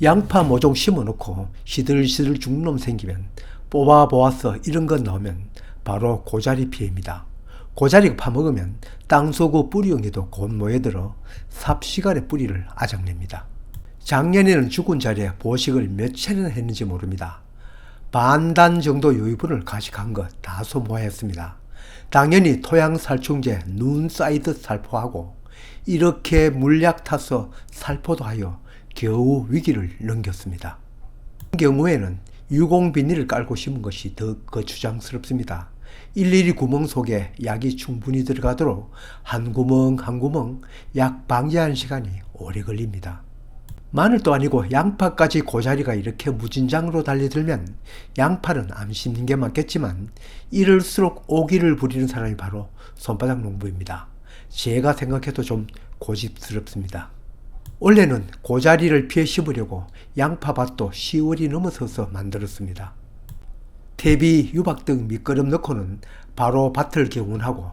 양파 모종 심어놓고 시들시들 죽는 놈 생기면 뽑아보았어 이런 거 넣으면 바로 고자리 피해입니다. 고자리가 파먹으면 땅속의 뿌리용에도 곧 모여들어 삽시간에 뿌리를 아작냅니다. 작년에는 죽은 자리에 보식을 몇 차례나 했는지 모릅니다. 반단 정도 유입분을 가식한 것 다 소모하였습니다. 당연히 토양살충제 눈사이드 살포하고 이렇게 물약 타서 살포도 하여 겨우 위기를 넘겼습니다. 이 경우에는 유공 비닐을 깔고 심은 것이 더 거추장스럽습니다. 일일이 구멍 속에 약이 충분히 들어가도록 한 구멍 한 구멍 약 방제하는 시간이 오래 걸립니다. 마늘도 아니고 양파까지 고자리가 이렇게 무진장으로 달려들면 양파는 안 심는 게 맞겠지만 이럴수록 오기를 부리는 사람이 바로 손바닥 농부입니다. 제가 생각해도 좀 고집스럽습니다. 원래는 고자리를 피해 심으려고 양파밭도 10월이 넘어서서 만들었습니다. 퇴비, 유박 등 밑거름 넣고는 바로 밭을 개운하고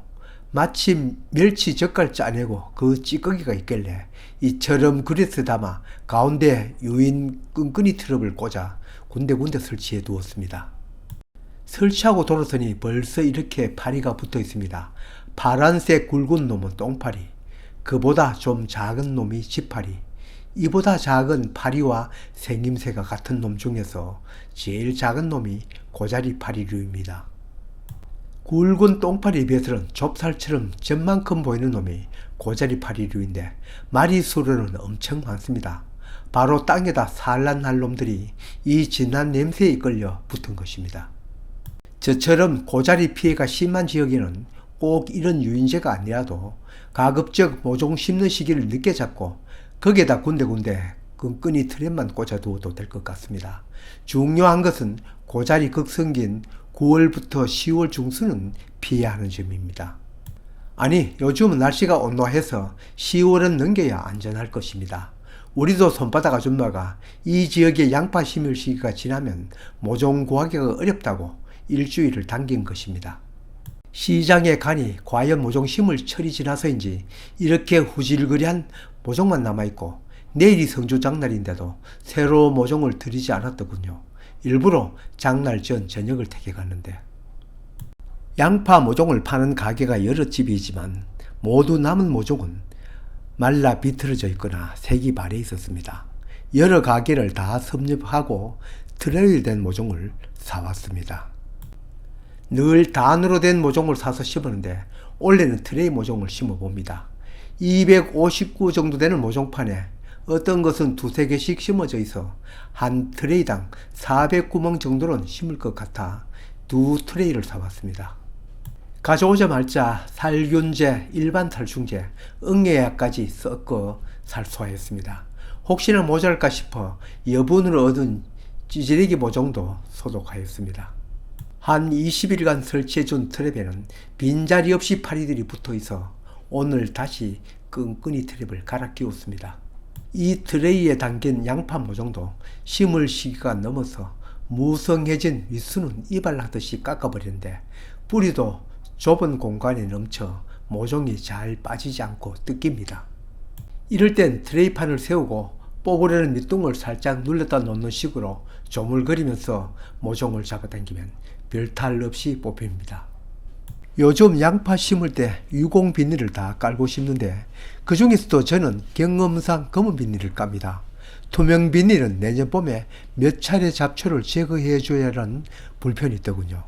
마침 멸치 젓갈 짜내고 그 찌꺼기가 있길래 이처럼 그릇에 담아 가운데 유인 끈끈이 트럭을 꽂아 군데군데 설치해 두었습니다. 설치하고 돌아서니 벌써 이렇게 파리가 붙어 있습니다. 파란색 굵은 놈은 똥파리, 그보다 좀 작은 놈이 지파리, 이보다 작은 파리와 생김새가 같은 놈 중에서 제일 작은 놈이 고자리 파리류입니다. 굵은 똥파리에 비해서는 좁쌀처럼 젖만큼 보이는 놈이 고자리 파리류인데 마리수로는 엄청 많습니다. 바로 땅에다 산란할 놈들이 이 진한 냄새에 이끌려 붙은 것입니다. 저처럼 고자리 피해가 심한 지역에는 꼭 이런 유인제가 아니라도 가급적 모종 심는 시기를 늦게 잡고 거기에다 군데군데 끈끈이 트랩만 꽂아두어도 될 것 같습니다. 중요한 것은 고자리 극성기인 9월부터 10월 중순은 피해야 하는 점입니다. 아니, 요즘은 날씨가 온화해서 10월은 넘겨야 안전할 것입니다. 우리도 손바닥 아줌마가 이 지역에 양파 심을 시기가 지나면 모종 구하기가 어렵다고 일주일을 당긴 것입니다. 시장에 가니 과연 모종 심을 철이 지나서인지 이렇게 후질그리한 모종만 남아있고 내일이 성주 장날인데도 새로 모종을 들이지 않았더군요. 일부러 장날 전 저녁을 택해 갔는데 양파 모종을 파는 가게가 여러 집이지만 모두 남은 모종은 말라 비틀어져 있거나 색이 발해 있었습니다. 여러 가게를 다 섭렵하고 트레일 된 모종을 사왔습니다. 늘 단으로 된 모종을 사서 심었는데 원래는 트레이 모종을 심어봅니다. 259 정도 되는 모종판에 어떤 것은 두세 개씩 심어져 있어 한 트레이당 400구멍 정도는 심을 것 같아 두 트레이를 사왔습니다. 가져오자마자 살균제, 일반 살충제, 응애약까지 섞어 살소하였습니다. 혹시나 모자랄까 싶어 여분으로 얻은 찌질레기 모종도 소독하였습니다. 한 20일간 설치해준 트랩에는 빈자리 없이 파리들이 붙어있어 오늘 다시 끈끈이 트랩을 갈아 끼웠습니다. 이 트레이에 담긴 양파 모종도 심을 시기가 넘어서 무성해진 윗수는 이발하듯이 깎아버리는데 뿌리도 좁은 공간에 넘쳐 모종이 잘 빠지지 않고 뜯깁니다. 이럴 땐 트레이판을 세우고 뽑으려는 밑둥을 살짝 눌렀다 놓는 식으로 조물거리면서 모종을 잡아당기면 별탈 없이 뽑힙니다. 요즘 양파 심을 때 유공 비닐을 다 깔고 심는데 그 중에서도 저는 경험상 검은 비닐을 깝니다. 투명 비닐은 내년 봄에 몇 차례 잡초를 제거해 줘야 하는 불편이 있더군요.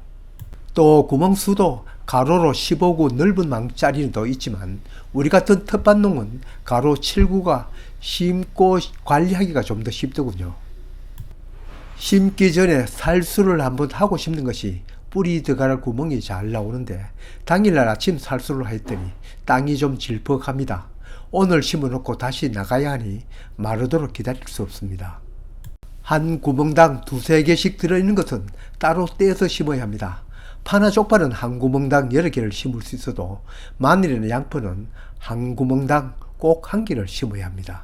또 구멍수도 가로로 15구 넓은 망짜리도 있지만 우리 같은 텃밭농은 가로 7구가 심고 관리하기가 좀 더 쉽더군요. 심기 전에 살수를 한번 하고 심는 것이 뿌리 들어갈 구멍이 잘 나오는데 당일날 아침 살수를 했더니 땅이 좀 질퍽합니다. 오늘 심어놓고 다시 나가야 하니 마르도록 기다릴 수 없습니다. 한 구멍당 두세 개씩 들어있는 것은 따로 떼어서 심어야 합니다. 파나 족발은 한 구멍당 여러 개를 심을 수 있어도 마늘이나 양파는 한 구멍당 꼭 한 개를 심어야 합니다.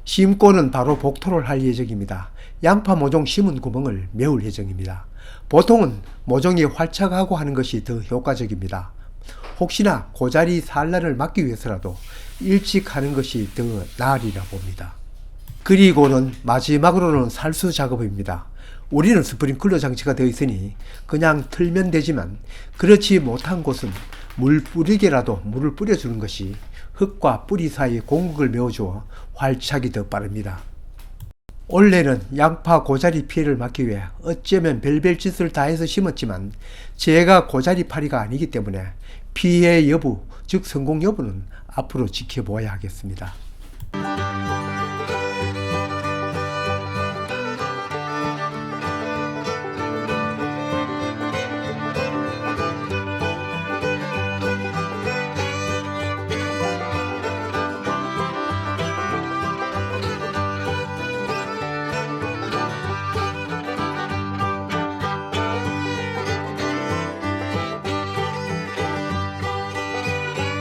심고는 바로 복토를 할 예정입니다. 양파 모종 심은 구멍을 메울 예정입니다. 보통은 모종이 활착하고 하는 것이 더 효과적입니다. 혹시나 고자리 산란을 막기 위해서라도 일찍 하는 것이 더 나으리라 봅니다. 그리고는 마지막으로는 살수 작업입니다. 우리는 스프링클러 장치가 되어 있으니 그냥 틀면 되지만 그렇지 못한 곳은 물 뿌리개라도 물을 뿌려주는 것이 흙과 뿌리 사이 공극을 메워주어 활착이 더 빠릅니다. 올해는 양파 고자리 피해를 막기 위해 어쩌면 별별 짓을 다 해서 심었지만 제가 고자리 파리가 아니기 때문에 피해 여부, 즉 성공 여부는 앞으로 지켜보아야 하겠습니다.